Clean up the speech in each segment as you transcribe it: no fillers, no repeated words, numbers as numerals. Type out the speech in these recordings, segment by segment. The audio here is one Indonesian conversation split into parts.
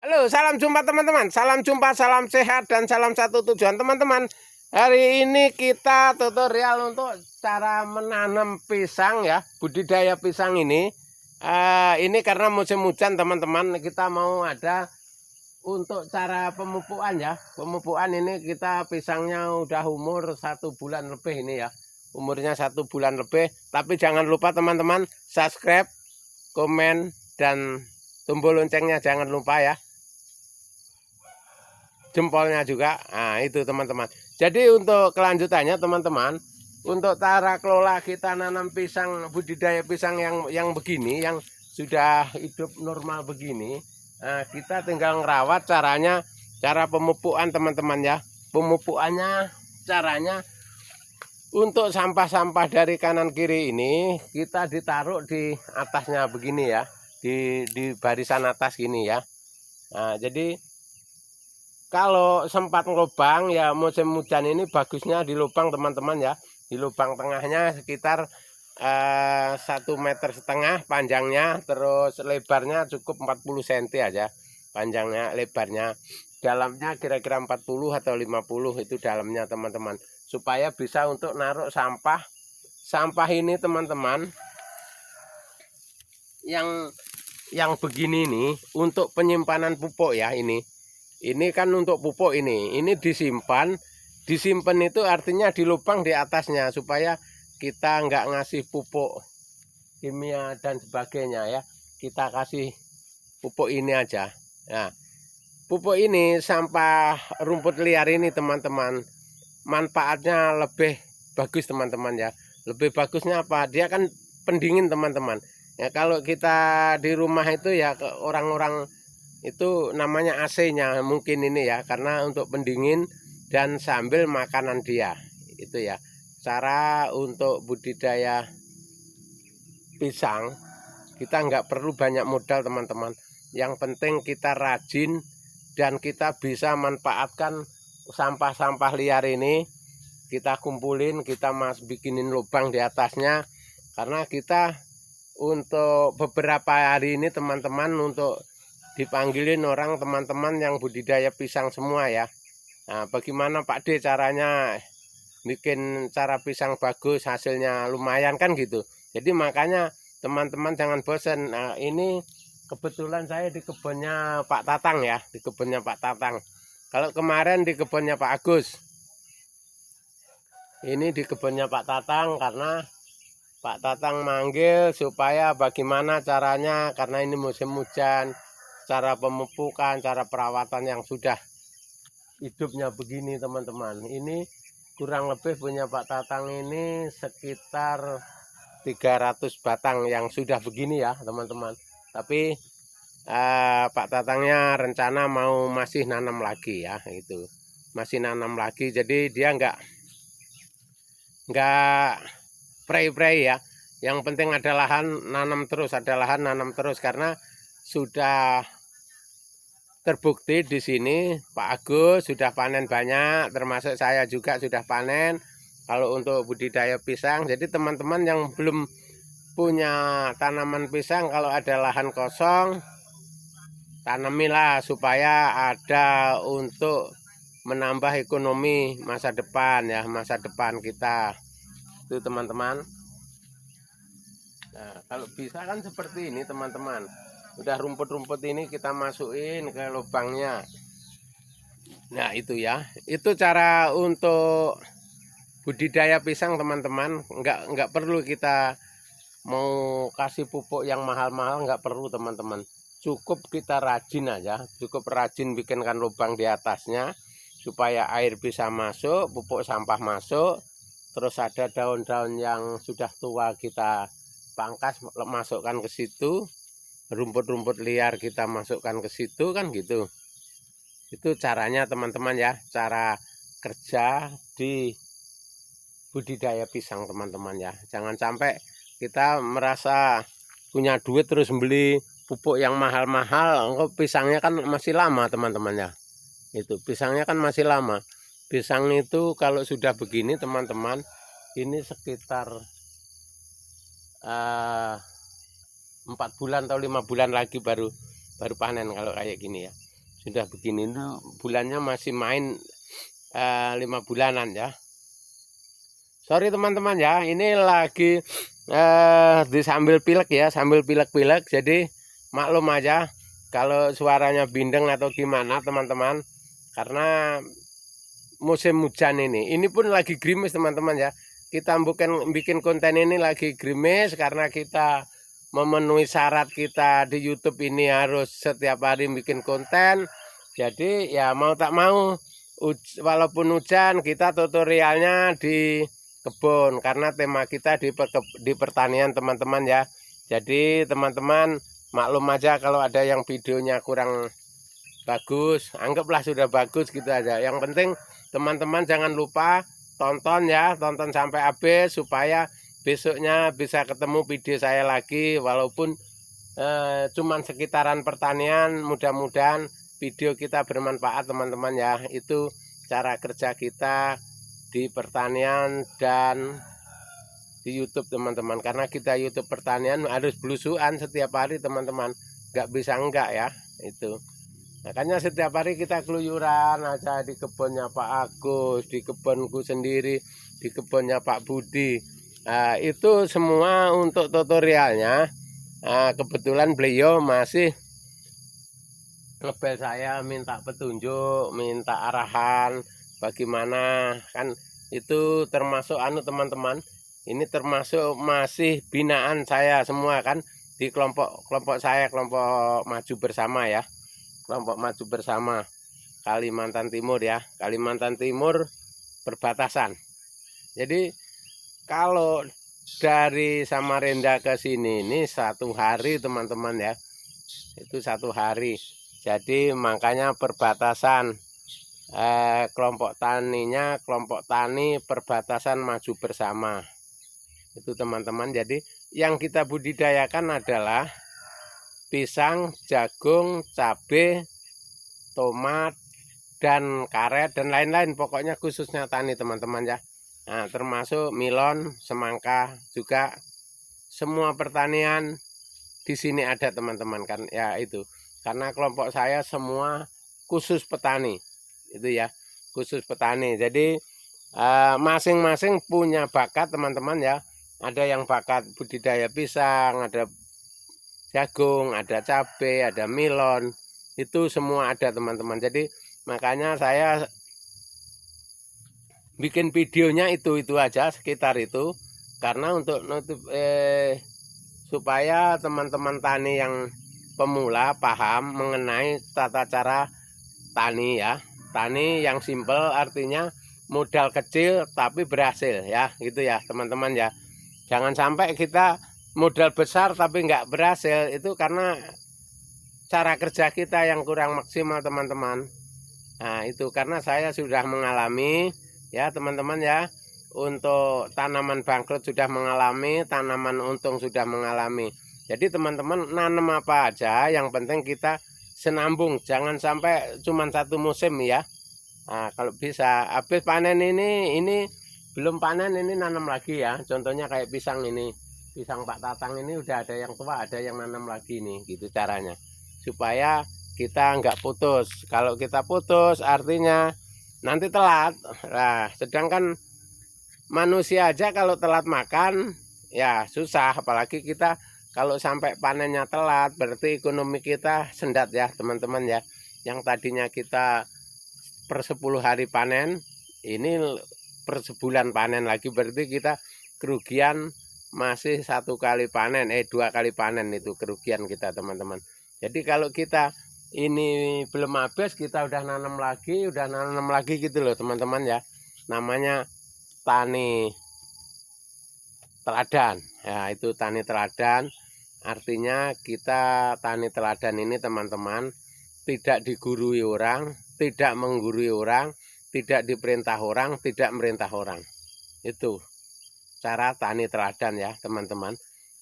Halo, salam jumpa teman-teman. Salam jumpa, salam sehat, dan salam satu tujuan teman-teman. Hari ini kita tutorial untuk cara menanam pisang ya, budidaya pisang ini. Ini karena musim hujan teman-teman, kita mau ada untuk cara pemupukan ya. Pemupukan ini kita pisangnya udah umur 1 bulan lebih ini ya. Umurnya 1 bulan lebih. Tapi jangan lupa teman-teman subscribe, komen, dan tombol loncengnya jangan lupa ya. Jempolnya juga. Nah itu teman-teman. Jadi untuk kelanjutannya teman-teman, untuk cara kelola kita nanam pisang, budidaya pisang yang begini, yang sudah hidup normal begini, kita tinggal ngerawat. Cara pemupukan teman-teman ya. Pemupukannya caranya untuk sampah-sampah dari kanan kiri ini kita ditaruh di atasnya begini ya, di barisan atas gini ya. Nah jadi kalau sempat ngelubang ya, musim hujan ini bagusnya di lubang teman-teman ya. Di lubang tengahnya sekitar 1,5 meter panjangnya, terus lebarnya cukup 40 cm aja panjangnya, lebarnya. Dalamnya kira-kira 40 atau 50 itu dalamnya teman-teman, supaya bisa untuk naruh sampah. Sampah ini teman-teman yang begini nih untuk penyimpanan pupuk ya. Ini kan untuk pupuk, ini disimpan itu artinya di lubang di atasnya, supaya kita nggak ngasih pupuk kimia dan sebagainya ya, kita kasih pupuk ini aja. Nah pupuk ini, sampah rumput liar ini teman-teman, manfaatnya lebih bagus teman-teman ya. Lebih bagusnya apa, dia kan pendingin teman-teman ya. Kalau kita di rumah itu ya, orang-orang itu namanya AC-nya mungkin ini ya, karena untuk pendingin dan sambil makanan dia itu ya. Cara untuk budidaya pisang, kita nggak perlu banyak modal teman-teman. Yang penting kita rajin dan kita bisa manfaatkan sampah-sampah liar ini. Kita kumpulin, kita bikinin lubang di atasnya, karena kita untuk beberapa hari ini teman-teman, untuk dipanggilin orang teman-teman yang budidaya pisang semua ya. Nah bagaimana Pak D caranya bikin cara pisang bagus, hasilnya lumayan kan gitu. Jadi makanya teman-teman jangan bosan. Nah ini kebetulan saya di kebunnya Pak Tatang ya, di kebunnya Pak Tatang. Kalau kemarin di kebunnya Pak Agus, ini di kebunnya Pak Tatang, karena Pak Tatang manggil supaya bagaimana caranya, karena ini musim hujan, cara pemupukan, cara perawatan yang sudah hidupnya begini teman-teman. Ini kurang lebih punya Pak Tatang ini sekitar 300 batang yang sudah begini ya teman-teman. Tapi Pak Tatangnya rencana mau masih nanam lagi ya, itu masih nanam lagi. Jadi dia nggak prei-prei ya. Yang penting ada lahan, nanam terus, ada lahan, nanam terus, karena sudah terbukti di sini Pak Agus sudah panen banyak, termasuk saya juga sudah panen kalau untuk budidaya pisang. Jadi teman-teman yang belum punya tanaman pisang, kalau ada lahan kosong, tanamilah supaya ada untuk menambah ekonomi masa depan ya, masa depan kita itu teman-teman. Nah kalau bisa kan seperti ini teman-teman, udah rumput-rumput ini kita masukin ke lubangnya. Nah itu ya, itu cara untuk budidaya pisang teman-teman. Nggak perlu kita mau kasih pupuk yang mahal-mahal, nggak perlu teman-teman. Cukup kita rajin aja, cukup rajin bikinkan lubang di atasnya supaya air bisa masuk, pupuk sampah masuk. Terus ada daun-daun yang sudah tua kita pangkas, masukkan ke situ. Rumput-rumput liar kita masukkan ke situ kan gitu. Itu caranya teman-teman ya, cara kerja di budidaya pisang teman-teman ya. Jangan sampai kita merasa punya duit terus beli pupuk yang mahal-mahal, pisangnya kan masih lama teman-teman ya. Itu pisangnya kan masih lama. Pisang itu kalau sudah begini teman-teman, ini sekitar 4 bulan atau 5 bulan lagi baru panen kalau kayak gini ya. sudah begini itu bulannya masih main 5 bulanan ya. Sorry teman-teman ya, ini lagi sambil pilek ya, sambil pilek-pilek, jadi maklum aja kalau suaranya bindeng atau gimana teman-teman, karena musim hujan ini pun lagi gerimis teman-teman ya. Kita bikin konten ini lagi gerimis karena kita memenuhi syarat kita di YouTube ini harus setiap hari bikin konten. Jadi ya mau tak mau, walaupun hujan kita tutorialnya di kebun karena tema kita di pertanian teman-teman ya. Jadi teman-teman maklum aja kalau ada yang videonya kurang bagus, anggaplah sudah bagus gitu aja. Yang penting teman-teman jangan lupa tonton ya, tonton sampai habis supaya besoknya bisa ketemu video saya lagi, walaupun cuman sekitaran pertanian. Mudah-mudahan video kita bermanfaat teman-teman ya. Itu cara kerja kita di pertanian dan di YouTube teman-teman, karena kita YouTube pertanian harus belusuan setiap hari teman-teman, nggak bisa enggak ya. Itu makanya setiap hari kita keluyuran aja di kebunnya Pak Agus, di kebunku sendiri, di kebunnya Pak Budi. Nah, itu semua untuk tutorialnya. Nah, kebetulan beliau masih ngebel saya, minta petunjuk, minta arahan bagaimana, kan itu termasuk teman-teman, ini termasuk masih binaan saya semua kan, di kelompok saya, kelompok maju bersama ya, kelompok maju bersama Kalimantan Timur ya, Kalimantan Timur perbatasan. Jadi kalau dari Samarinda ke sini ini 1 hari teman-teman ya, itu 1 hari. Jadi makanya perbatasan kelompok taninya, kelompok tani perbatasan maju bersama itu teman-teman. Jadi yang kita budidayakan adalah pisang, jagung, cabai, tomat, dan karet, dan lain-lain, pokoknya khususnya tani teman-teman ya. Nah, termasuk melon, semangka juga, semua pertanian di sini ada teman-teman kan ya. Itu karena kelompok saya semua khusus petani itu ya, khusus petani. Jadi masing-masing punya bakat teman-teman ya. Ada yang bakat budidaya pisang, ada jagung, ada cabai, ada melon, itu semua ada teman-teman. Jadi makanya saya bikin videonya itu aja, sekitar itu, karena untuk supaya teman-teman tani yang pemula paham mengenai tata cara tani ya. Tani yang simple artinya modal kecil tapi berhasil ya, gitu ya teman-teman ya. Jangan sampai kita modal besar tapi nggak berhasil, itu karena cara kerja kita yang kurang maksimal teman-teman. Nah itu karena saya sudah mengalami ya teman-teman ya. Untuk tanaman bangkrut sudah mengalami, tanaman untung sudah mengalami. Jadi teman-teman nanam apa aja, yang penting kita senambung, jangan sampai cuma 1 musim ya. Nah, kalau bisa habis panen ini belum panen, ini nanam lagi ya. Contohnya kayak pisang ini, pisang Pak Tatang ini udah ada yang tua, ada yang nanam lagi nih, gitu caranya. Supaya kita nggak putus. Kalau kita putus artinya nanti telat. Nah, sedangkan manusia aja kalau telat makan ya susah, apalagi kita kalau sampai panennya telat, berarti ekonomi kita sendat ya teman-teman ya. Yang tadinya kita per 10 hari panen, ini per sebulan panen lagi, berarti kita kerugian masih 1 kali panen, 2 kali panen, itu kerugian kita teman-teman. Jadi kalau kita ini belum habis, kita udah nanam lagi gitu loh teman-teman ya. Namanya tani teladan ya, itu tani teladan. Artinya kita tani teladan ini teman-teman tidak digurui orang, tidak menggurui orang, tidak diperintah orang, tidak merintah orang. Itu cara tani teladan ya teman-teman.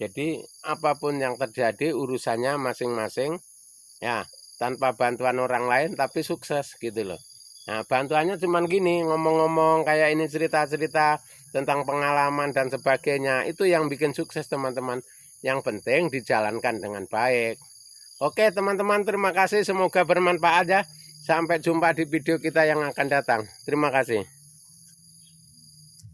Jadi apapun yang terjadi urusannya masing-masing ya, tanpa bantuan orang lain tapi sukses gitu loh. Nah bantuannya cuman gini, ngomong-ngomong kayak ini, cerita-cerita tentang pengalaman dan sebagainya, itu yang bikin sukses teman-teman. Yang penting dijalankan dengan baik. Oke teman-teman, terima kasih, semoga bermanfaat ya. Sampai jumpa di video kita yang akan datang. Terima kasih.